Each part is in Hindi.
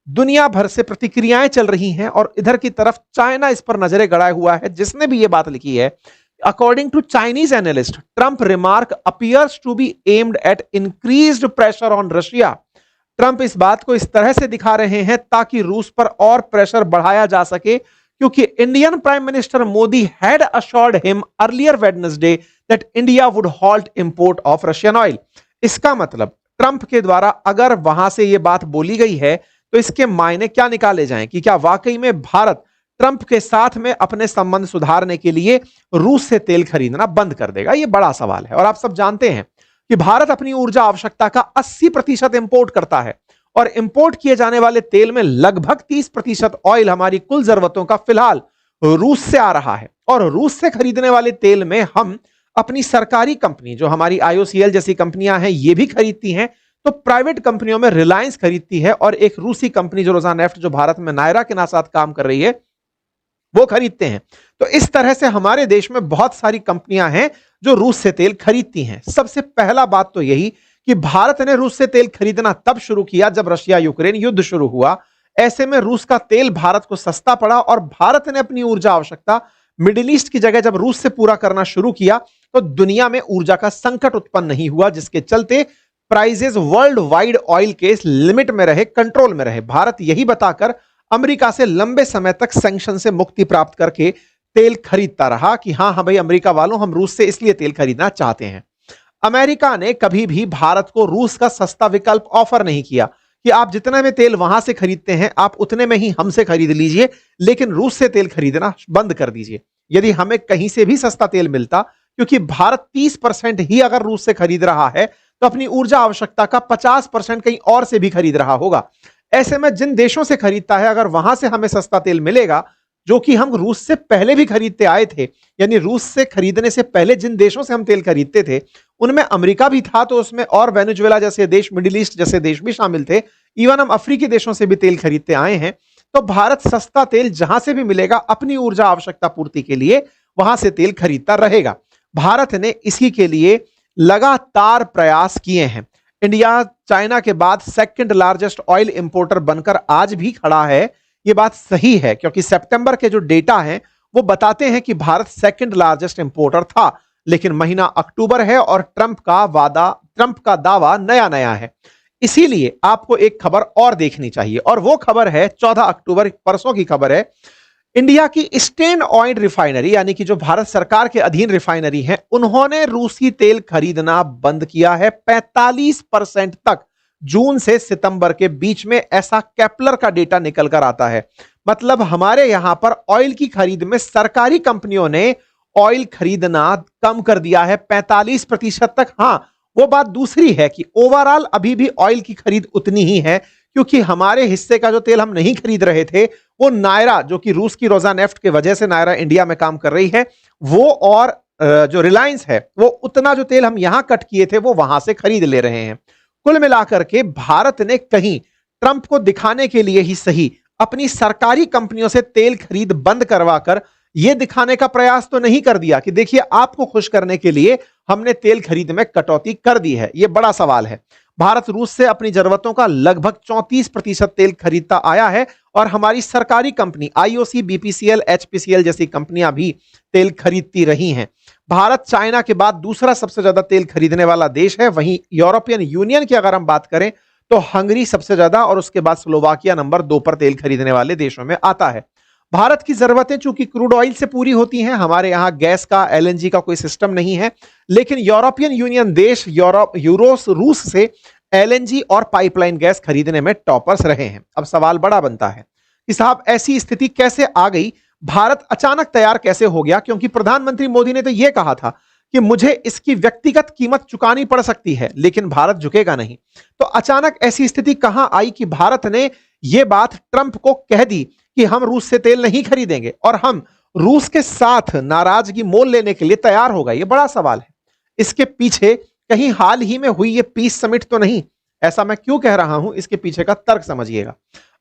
दुनिया भर से प्रतिक्रियाएं चल रही हैं और इधर की तरफ चाइना इस पर नजरें गड़ाए हुआ है, जिसने भी ये बात लिखी है। According to Chinese analyst, Trump remark appears to be aimed at increased pressure on Russia. Trump इस बात को इस तरह से दिखा रहे हैं ताकि रूस पर और प्रेशर बढ़ाया जा सके, क्योंकि Indian prime minister Modi had assured him earlier Wednesday that India would halt import of Russian oil. इसका मतलब ट्रंप के द्वारा अगर वहां से यह बात बोली गई है तो इसके मायने क्या निकाले जाएं कि क्या वाकई में भारत ट्रंप के साथ में अपने संबंध सुधारने के लिए रूस से तेल खरीदना बंद कर देगा? यह बड़ा सवाल है। और आप सब जानते हैं कि भारत अपनी ऊर्जा आवश्यकता का 80% इंपोर्ट करता है और इंपोर्ट किए जाने वाले तेल में लगभग 30% ऑयल हमारी कुल जरूरतों का फिलहाल रूस से आ रहा है। और रूस से खरीदने वाले तेल में हम अपनी सरकारी कंपनी जो हमारी IOCL जैसी कंपनियां हैं ये भी खरीदती हैं, तो प्राइवेट कंपनियों में रिलायंस खरीदती है और एक रूसी कंपनी जो रोसानेफ्ट जो भारत में नायरा के साथ काम कर रही है वो खरीदते हैं। तो इस तरह से हमारे देश में बहुत सारी कंपनियां हैं जो रूस से तेल खरीदती हैं। सबसे पहला बात तो यही कि भारत ने रूस से तेल खरीदना तब शुरू किया जब रशिया यूक्रेन युद्ध शुरू हुआ। ऐसे में रूस का तेल भारत को सस्ता पड़ा और भारत ने अपनी ऊर्जा आवश्यकता मिडिल ईस्ट की जगह जब रूस से पूरा करना शुरू किया तो दुनिया में ऊर्जा का संकट उत्पन्न नहीं हुआ, जिसके चलते प्राइजेस वर्ल्ड वाइड ऑयल के लिमिट में रहे, कंट्रोल में रहे। भारत यही बताकर अमेरिका से लंबे समय तक सैंक्शन से मुक्ति प्राप्त करके तेल खरीदता रहा कि हाँ भाई अमेरिका वालों, हम रूस से इसलिए तेल खरीदना चाहते हैं। अमेरिका ने कभी भी भारत को रूस का सस्ता विकल्प ऑफर नहीं किया कि आप जितने में तेल वहां से खरीदते हैं आप उतने में ही हमसे खरीद लीजिए, लेकिन रूस से तेल खरीदना बंद कर दीजिए। यदि हमें कहीं से भी सस्ता तेल मिलता, क्योंकि भारत 30% ही अगर रूस से खरीद रहा है तो अपनी ऊर्जा आवश्यकता का 50% कहीं और से भी खरीद रहा होगा। ऐसे में जिन देशों से खरीदता है अगर वहां से हमें सस्ता तेल मिलेगा, जो कि हम रूस से पहले भी खरीदते आए थे, यानी रूस से खरीदने से पहले जिन देशों से हम तेल खरीदते थे उनमें अमेरिका भी था, तो उसमें और वेनेजुएला जैसे देश, मिडिल ईस्ट जैसे देश भी शामिल थे। इवन हम अफ्रीकी देशों से भी तेल खरीदते आए हैं। तो भारत सस्ता तेल जहां से भी मिलेगा अपनी ऊर्जा आवश्यकता पूर्ति के लिए वहां से तेल खरीदता रहेगा। भारत ने इसी के लिए लगातार प्रयास किए हैं। इंडिया चाइना के बाद सेकंड लार्जेस्ट ऑयल इंपोर्टर बनकर आज भी खड़ा है। यह बात सही है क्योंकि सितंबर के जो डेटा हैं वो बताते हैं कि भारत सेकंड लार्जेस्ट इंपोर्टर था, लेकिन महीना अक्टूबर है और ट्रंप का दावा नया नया है। इसीलिए आपको एक खबर और देखनी चाहिए और वो खबर है 14 अक्टूबर, परसों की खबर है। इंडिया की ईस्टर्न ऑयल रिफाइनरी यानी कि जो भारत सरकार के अधीन रिफाइनरी है, उन्होंने रूसी तेल खरीदना बंद किया है 45% तक। जून से सितंबर के बीच में ऐसा केपलर का डेटा निकल कर आता है। मतलब हमारे यहां पर ऑयल की खरीद में सरकारी कंपनियों ने ऑयल खरीदना कम कर दिया है 45% तक। हां, वो बात दूसरी है कि ओवरऑल अभी भी ऑयल की खरीद उतनी ही है, क्योंकि हमारे हिस्से का जो तेल हम नहीं खरीद रहे थे वो नायरा, जो कि रूस की रोसानेफ्ट की वजह से नायरा इंडिया में काम कर रही है, वो और जो रिलायंस है वो उतना जो तेल हम यहां कट किए थे वो वहां से खरीद ले रहे हैं। कुल मिलाकर के भारत ने कहीं ट्रंप को दिखाने के लिए ही सही अपनी सरकारी कंपनियों से तेल खरीद बंद करवाकर यह दिखाने का प्रयास तो नहीं कर दिया कि देखिए आपको खुश करने के लिए हमने तेल खरीद में कटौती कर दी है। यह बड़ा सवाल है। भारत रूस से अपनी जरूरतों का लगभग 34% तेल खरीदता आया है और हमारी सरकारी कंपनी IOC, BPCL, HPCL जैसी कंपनियां भी तेल खरीदती रही हैं। भारत चाइना के बाद दूसरा सबसे ज्यादा तेल खरीदने वाला देश है। वहीं यूरोपियन यूनियन की अगर हम बात करें तो हंगरी सबसे ज्यादा और उसके बाद स्लोवाकिया नंबर 2 पर तेल खरीदने वाले देशों में आता है। भारत की जरूरतें चूंकि क्रूड ऑयल से पूरी होती हैं, हमारे यहां गैस का, LNG का कोई सिस्टम नहीं है, लेकिन यूरोपियन यूनियन देश रूस से LNG और पाइपलाइन गैस खरीदने में टॉपर्स रहे हैं। अब सवाल बड़ा बनता है कि साहब ऐसी स्थिति कैसे आ गई, भारत अचानक तैयार कैसे हो गया? क्योंकि प्रधानमंत्री मोदी ने तो यह कहा था कि मुझे इसकी व्यक्तिगत कीमत चुकानी पड़ सकती है, लेकिन भारत झुकेगा नहीं। तो अचानक ऐसी स्थिति कहां आई कि भारत ने यह बात ट्रंप को कह दी कि हम रूस से तेल नहीं खरीदेंगे और हम रूस के साथ नाराजगी मोल लेने के लिए तैयार हो गए? यह बड़ा सवाल है। इसके पीछे कहीं हाल ही में हुई ये पीस समिट तो नहीं? ऐसा मैं क्यों कह रहा हूं, इसके पीछे का तर्क समझिएगा।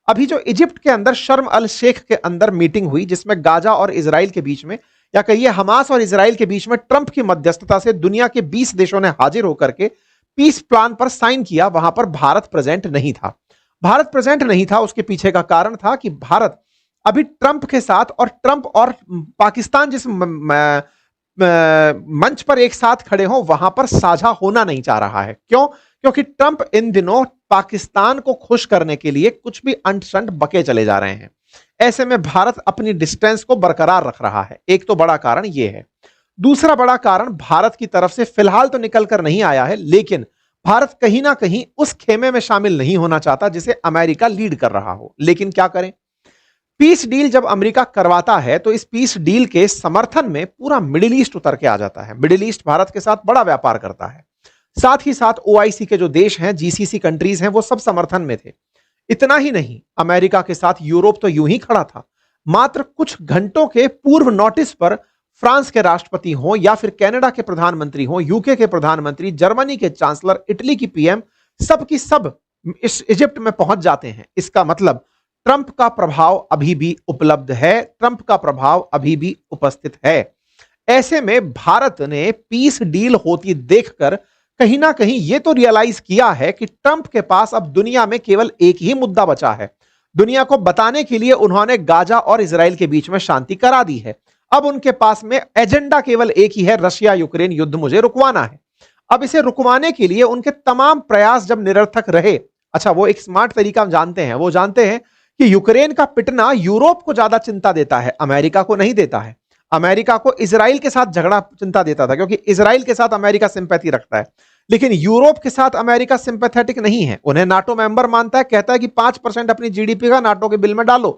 अभी जो इजिप्ट के अंदर शर्म अल शेख के अंदर मीटिंग हुई, जिसमें गाजा और इजराइल के बीच में, या कहिए हमास और इजराइल के बीच में ट्रंप की मध्यस्थता से दुनिया के 20 देशों ने हाजिर होकर के पीस प्लान पर साइन किया, वहां पर भारत प्रेजेंट नहीं था। भारत प्रेजेंट नहीं था, उसके पीछे का कारण था कि भारत अभी ट्रंप के साथ और ट्रंप और पाकिस्तान जिस मंच पर एक साथ खड़े हो वहां पर साझा होना नहीं चाह रहा है। क्यों? क्योंकि ट्रंप इन दिनों पाकिस्तान को खुश करने के लिए कुछ भी अंट शंट बके चले जा रहे हैं। ऐसे में भारत अपनी डिस्टेंस को बरकरार रख रहा है। एक तो बड़ा कारण यह है। दूसरा बड़ा कारण भारत की तरफ से फिलहाल तो निकल कर नहीं आया है, लेकिन भारत कहीं ना कहीं उस खेमे में शामिल नहीं होना चाहता जिसे अमेरिका लीड कर रहा हो। लेकिन क्या करें, पीस डील जब अमेरिका करवाता है तो इस पीस डील के समर्थन में पूरा मिडिल ईस्ट उतर के आ जाता है। मिडिल ईस्ट भारत के साथ बड़ा व्यापार करता है, साथ ही साथ ओआईसी के जो देश हैं, जीसीसी कंट्रीज हैं, वो सब समर्थन में थे। इतना ही नहीं, अमेरिका के साथ यूरोप तो यूं ही खड़ा था। मात्र कुछ घंटों के पूर्व नोटिस पर फ्रांस के राष्ट्रपति हो या फिर कनाडा के प्रधानमंत्री हो, यूके के प्रधानमंत्री, जर्मनी के चांसलर, इटली की पीएम, सब की सब इस इजिप्ट में पहुंच जाते हैं। इसका मतलब ट्रंप का प्रभाव अभी भी उपलब्ध है, ट्रंप का प्रभाव अभी भी उपस्थित है। ऐसे में भारत ने पीस डील होती देखकर कहीं ना कहीं यह तो रियलाइज किया है कि ट्रंप के पास अब दुनिया में केवल एक ही मुद्दा बचा है। दुनिया को बताने के लिए उन्होंने गाजा और इजराइल के बीच में शांति करा दी है। अब उनके पास में एजेंडा केवल एक ही है, रशिया यूक्रेन युद्ध मुझे रुकवाना है। अब इसे रुकवाने के लिए उनके तमाम प्रयास जब निरर्थक रहे, अच्छा वो एक स्मार्ट तरीका जानते हैं, वो जानते हैं कि यूक्रेन का पिटना यूरोप को ज्यादा चिंता देता है, अमेरिका को नहीं देता है। अमेरिका को इजराइल के साथ झगड़ा चिंता देता था क्योंकि इजराइल के साथ अमेरिका सिंपैथी रखता है, लेकिन यूरोप के साथ अमेरिका सिंपैथेटिक नहीं है। उन्हें नाटो मेंबर मानता है, कहता है कि 5% अपनी जीडीपी का नाटो के बिल में डालो,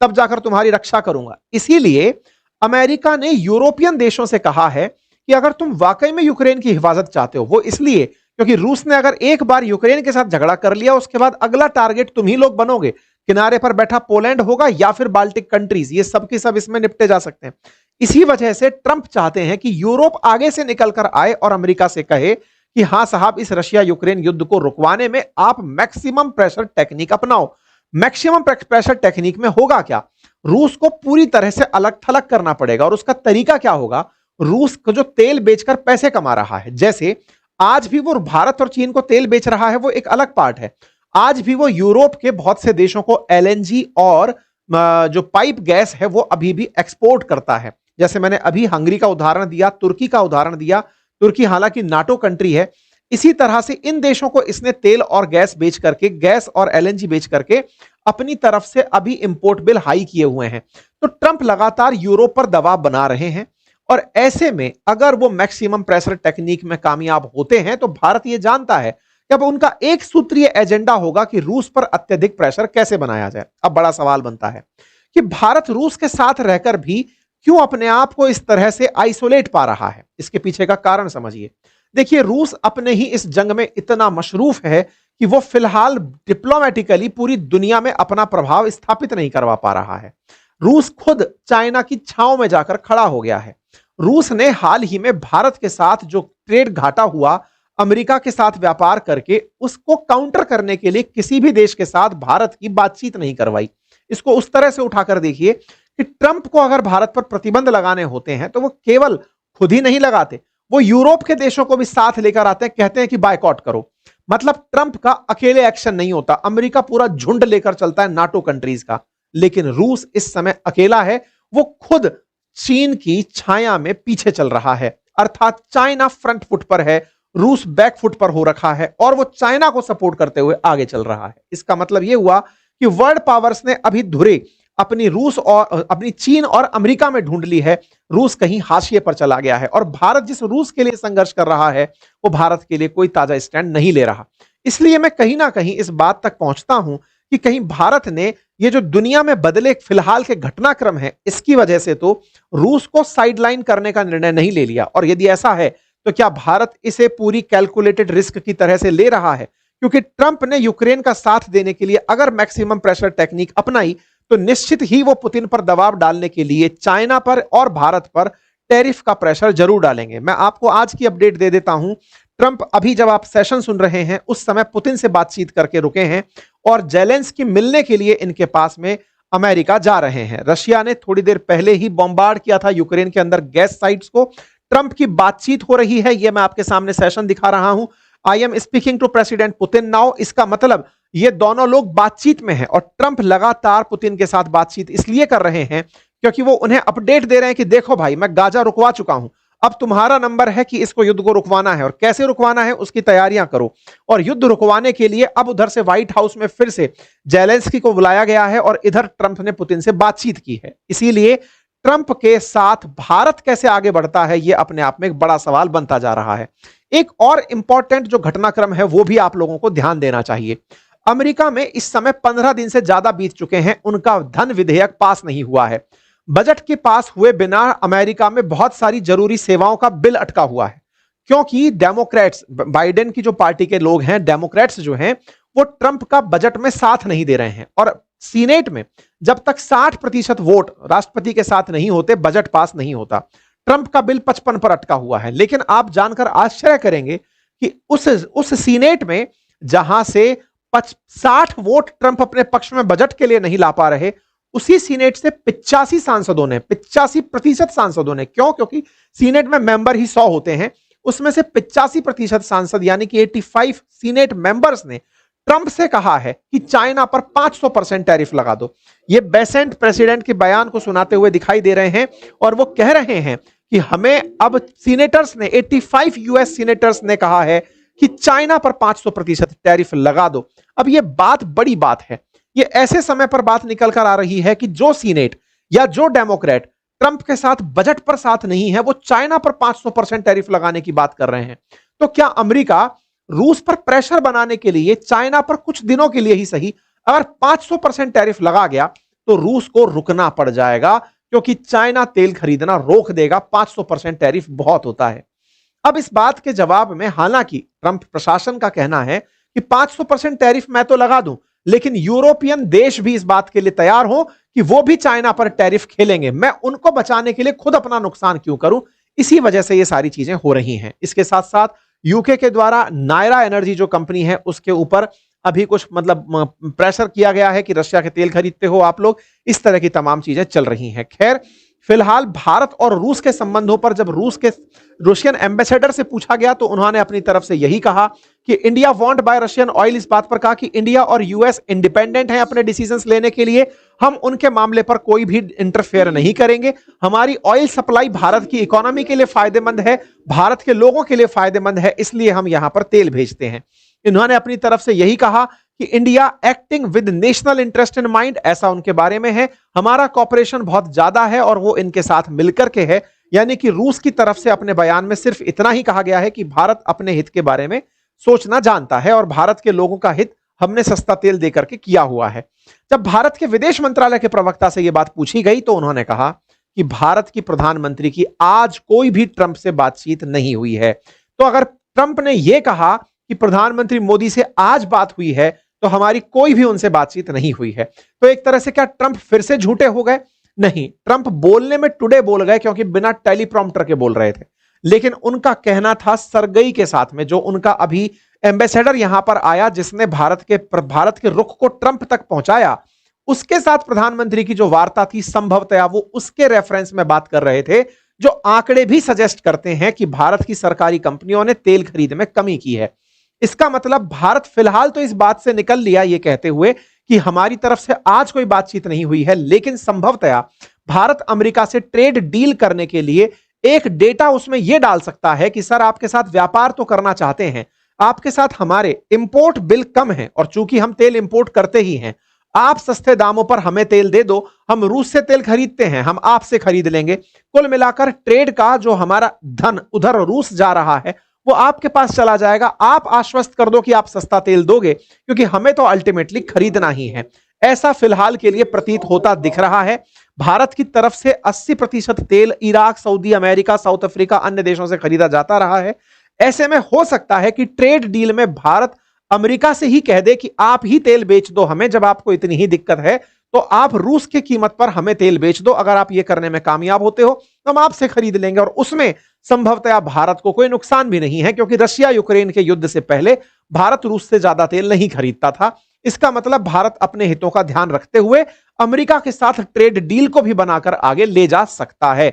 तब जाकर तुम्हारी रक्षा करूंगा। इसीलिए अमेरिका ने यूरोपियन देशों से कहा है कि अगर तुम वाकई में यूक्रेन की हिफाजत चाहते हो, वो इसलिए क्योंकि रूस ने अगर एक बार यूक्रेन के साथ झगड़ा कर लिया, उसके बाद अगला टारगेट तुम ही लोग बनोगे। किनारे पर बैठा पोलैंड होगा या फिर बाल्टिक कंट्रीज, ये सब के सब इसमें निपटे जा सकते हैं। इसी वजह से ट्रंप चाहते हैं कि यूरोप आगे से निकलकर आए और अमेरिका से कहे कि हां साहब, इस रशिया यूक्रेन युद्ध को रुकवाने में आप मैक्सिमम प्रेशर टेक्निक अपनाओ। मैक्सिमम प्रेशर टेक्निक में होगा क्या, रूस को पूरी तरह से अलग थलग करना पड़ेगा। और उसका तरीका क्या होगा, रूस को जो तेल बेचकर पैसे कमा रहा है, जैसे आज भी वो भारत और चीन को तेल बेच रहा है, वो एक अलग पार्ट है। आज भी वो यूरोप के बहुत से देशों को एलएनजी और जो पाइप गैस है वो अभी भी एक्सपोर्ट करता है। जैसे मैंने अभी हंगरी का उदाहरण दिया, तुर्की का उदाहरण दिया। तुर्की हालांकि नाटो कंट्री है। इसी तरह से इन देशों को इसने तेल और गैस बेच करके, गैस और एलएनजी बेच करके अपनी तरफ से अभी इंपोर्ट बिल हाई किए हुए हैं। तो ट्रंप लगातार यूरोप पर दबाव बना रहे हैं और ऐसे में अगर वो मैक्सिमम प्रेशर टेक्निक में कामयाब होते हैं तो भारत ये जानता है कि अब उनका एक सूत्रीय एजेंडा होगा कि रूस पर अत्यधिक प्रेशर कैसे बनाया जाए। अब बड़ा सवाल बनता है कि भारत रूस के साथ रहकर भी क्यों अपने आप को इस तरह से आइसोलेट पा रहा है। इसके पीछे का कारण समझिए। देखिए, रूस अपने ही इस जंग में इतना मशरूफ है कि वो फिलहाल डिप्लोमेटिकली पूरी दुनिया में अपना प्रभाव स्थापित नहीं करवा पा रहा है। रूस खुद चाइना की छांव में जाकर खड़ा हो गया है। रूस ने हाल ही में भारत के साथ जो ट्रेड घाटा हुआ, अमेरिका के साथ व्यापार करके उसको काउंटर करने के लिए किसी भी देश के साथ भारत की बातचीत नहीं करवाई। इसको उस तरह से उठाकर देखिए कि ट्रंप को अगर भारत पर प्रतिबंध लगाने होते हैं तो वो केवल खुद ही नहीं लगाते, वो यूरोप के देशों को भी साथ लेकर आते हैं, कहते हैं कि बायकॉट करो। मतलब ट्रंप का अकेले एक्शन नहीं होता, अमेरिका पूरा झुंड लेकर चलता है नाटो कंट्रीज का। लेकिन रूस इस समय अकेला है, वो खुद चीन की छाया में पीछे चल रहा है। अर्थात चाइना फ्रंट फुट पर है, रूस बैक फुट पर हो रखा है और वो चाइना को सपोर्ट करते हुए आगे चल रहा है। इसका मतलब यह हुआ कि वर्ल्ड पावर्स ने अभी धुरे अपनी रूस और अपनी चीन और अमेरिका में ढूंढ ली है। रूस कहीं हाशिए पर चला गया है और भारत जिस रूस के लिए संघर्ष कर रहा है वो भारत के लिए कोई ताजा स्टैंड नहीं ले रहा। इसलिए मैं कहीं ना कहीं इस बात तक पहुंचता हूं कि कहीं भारत ने ये जो दुनिया में बदले फिलहाल के घटनाक्रम है, इसकी वजह से तो रूस को साइडलाइन करने का निर्णय नहीं ले लिया। और यदि ऐसा है तो क्या भारत इसे पूरी कैलकुलेटेड रिस्क की तरह से ले रहा है? क्योंकि ट्रंप ने यूक्रेन का साथ देने के लिए अगर मैक्सिमम प्रेशर टेक्निक अपनाई तो निश्चित ही वो पुतिन पर दबाव डालने के लिए चाइना पर और भारत पर टैरिफ का प्रेशर जरूर डालेंगे। मैं आपको आज की अपडेट दे देता हूं। ट्रंप अभी जब आप सेशन सुन रहे हैं उस समय पुतिन से बातचीत करके रुके हैं और जेलेंस्की मिलने के लिए इनके पास में अमेरिका जा रहे हैं। रशिया ने थोड़ी देर पहले ही बॉम्बार्ड किया था यूक्रेन के अंदर गैस साइट्स को। ट्रंप की बातचीत हो रही है, यह मैं आपके सामने सेशन दिखा रहा हूं। I am speaking to President Putin now. इसका मतलब ये दोनों लोग बातचीत में हैं और ट्रंप लगातार पुतिन के साथ बातचीत इसलिए कर रहे हैं क्योंकि वो उन्हें अपडेट दे रहे हैं कि देखो भाई, मैं गाजा रुकवा चुका हूं, अब तुम्हारा नंबर है कि इसको युद्ध को रुकवाना है और कैसे रुकवाना है उसकी तैयारियां करो। और युद्ध रुकवाने के लिए अब उधर से व्हाइट हाउस में फिर से जेलेंस्की को बुलाया गया है और इधर ट्रंप ने पुतिन से बातचीत की है। इसीलिए ट्रंप के साथ भारत कैसे आगे बढ़ता है, यह अपने आप में एक बड़ा सवाल बनता जा रहा है। एक और इंपॉर्टेंट जो घटनाक्रम है वो भी आप लोगों को ध्यान देना चाहिए। अमेरिका में इस समय 15 दिन से ज्यादा बीत चुके हैं, उनका धन विधेयक पास नहीं हुआ है। बजट के पास हुए बिना अमेरिका में बहुत सारी जरूरी सेवाओं का बिल अटका हुआ है, क्योंकि डेमोक्रेट्स, बाइडेन की जो पार्टी के लोग हैं, डेमोक्रेट्स जो हैं, वो ट्रंप का बजट में साथ नहीं दे रहे हैं। और सीनेट में जब तक 60% वोट राष्ट्रपति के साथ नहीं होते, बजट पास नहीं होता। ट्रंप का बिल 55 पर अटका हुआ है। लेकिन आप जानकर आश्चर्य करेंगे कि उस सीनेट में जहां से 60 वोट ट्रंप अपने पक्ष में बजट के लिए नहीं ला पा रहे, उसी सीनेट से 85 सांसदों ने, 85% सांसदों ने, क्योंकि सीनेट में मेंबर ही 100 होते हैं, उसमें से 85% सांसद यानी कि 85 सीनेट मेंबर्स ने ट्रंप से कहा है कि चाइना पर 500% टैरिफ लगा दो। ये बेसेंट प्रेसिडेंट के बयान को सुनाते हुए दिखाई दे रहे हैं और वो कह रहे हैं कि हमें अब सीनेटर्स ने, 85 यूएस सीनेटर्स ने कहा है कि चाइना पर 500% टैरिफ लगा दो। अब ये बात बड़ी बात है। ये ऐसे समय पर बात निकल कर आ रही है कि जो सीनेट या जो डेमोक्रेट ट्रंप के साथ बजट पर साथ नहीं है, वो चाइना पर 500% टैरिफ लगाने की बात कर रहे हैं। तो क्या अमेरिका रूस पर प्रेशर बनाने के लिए चाइना पर कुछ दिनों के लिए ही सही, अगर 500% टैरिफ लगा गया तो रूस को रुकना पड़ जाएगा, क्योंकि चाइना तेल खरीदना रोक देगा। 500% टैरिफ बहुत होता है। अब इस बात के जवाब में हालांकि ट्रंप प्रशासन का कहना है कि 500% टैरिफ मैं तो लगा दूं, लेकिन यूरोपियन देश भी इस बात के लिए तैयार हो कि वो भी चाइना पर टैरिफ खेलेंगे। मैं उनको बचाने के लिए खुद अपना नुकसान क्यों करूं? इसी वजह से ये सारी चीजें हो रही हैं। इसके साथ साथ यूके के द्वारा नायरा एनर्जी जो कंपनी है उसके ऊपर अभी कुछ प्रेशर किया गया है कि रशिया के तेल खरीदते हो आप लोग। इस तरह की तमाम चीजें चल रही हैं। खैर, फिलहाल भारत और रूस के संबंधों पर जब रूसियन एम्बेसडर से पूछा गया तो उन्होंने अपनी तरफ से यही कहा कि India want bye Russian oil. इस बात पर कहा कि इंडिया और यूएस इंडिपेंडेंट हैं अपने डिसीजंस लेने के लिए, हम उनके मामले पर कोई भी इंटरफेयर नहीं करेंगे। हमारी ऑयल सप्लाई भारत की इकोनॉमी के लिए फायदेमंद है, भारत के लोगों के लिए फायदेमंद है, इसलिए हम यहां पर तेल भेजते हैं। इन्होंने अपनी तरफ से यही कहा कि India acting with national interest in mind, ऐसा उनके बारे में है। हमारा कॉपरेशन बहुत ज्यादा है और वो इनके साथ मिलकर के है। यानी कि रूस की तरफ से अपने बयान में सिर्फ इतना ही कहा गया है कि भारत अपने हित के बारे में सोचना जानता है और भारत के लोगों का हित हमने सस्ता तेल देकर के किया हुआ है। जब भारत के विदेश मंत्रालय के प्रवक्ता से यह बात पूछी गई तो उन्होंने कहा कि भारत की प्रधानमंत्री की आज कोई भी ट्रंप से बातचीत नहीं हुई है। तो अगर ट्रंप ने यह कहा कि प्रधानमंत्री मोदी से आज बात हुई है तो हमारी कोई भी उनसे बातचीत नहीं हुई है। तो एक तरह से क्या ट्रंप फिर से झूठे हो गए? नहीं, ट्रंप बोलने में टुडे बोल गए क्योंकि बिना टेलीप्रॉम्प्टर के बोल रहे थे। लेकिन उनका कहना था सरगई के साथ में, जो उनका अभी एम्बेसडर यहां पर आया जिसने भारत के रुख को ट्रंप तक पहुंचाया, उसके साथ प्रधानमंत्री की जो वार्ता थी संभवतया वो उसके रेफरेंस में बात कर रहे थे, जो आंकड़े भी सजेस्ट करते हैं कि भारत की सरकारी कंपनियों ने तेल खरीद में कमी की है। इसका मतलब भारत फिलहाल तो इस बात से निकल लिया ये कहते हुए कि हमारी तरफ से आज कोई बातचीत नहीं हुई है, लेकिन संभवतया भारत अमेरिका से ट्रेड डील करने के लिए एक डेटा उसमें यह डाल सकता है कि सर आपके साथ व्यापार तो करना चाहते हैं, आपके साथ हमारे इंपोर्ट बिल कम है और चूंकि हम तेल इंपोर्ट करते ही हैं, आप सस्ते दामों पर हमें तेल दे दो, हम रूस से तेल खरीदते हैं, हम आपसे खरीद लेंगे। कुल मिलाकर ट्रेड का जो हमारा धन उधर रूस जा रहा है वो आपके पास चला जाएगा। आप आश्वस्त कर दो कि आप सस्ता तेल दोगे, क्योंकि हमें तो अल्टीमेटली खरीदना ही है। ऐसा फिलहाल के लिए प्रतीत होता दिख रहा है। भारत की तरफ से 80% तेल Iraq, Saudi America, south Africa, अन्य देशों से खरीदा जाता रहा है। ऐसे में हो सकता है कि ट्रेड डील में भारत अमेरिका से ही कह दे कि आप ही तेल बेच दो हमें, जब आपको इतनी ही दिक्कत है तो आप रूस की कीमत पर हमें तेल बेच दो, अगर आप ये करने में कामयाब होते हो तो हम आपसे खरीद लेंगे। और उसमें संभवतया भारत को कोई नुकसान भी नहीं है, क्योंकि रशिया यूक्रेन के युद्ध से पहले भारत रूस से ज्यादा तेल नहीं खरीदता था। इसका मतलब भारत अपने हितों का ध्यान रखते हुए अमेरिका के साथ ट्रेड डील को भी बनाकर आगे ले जा सकता है।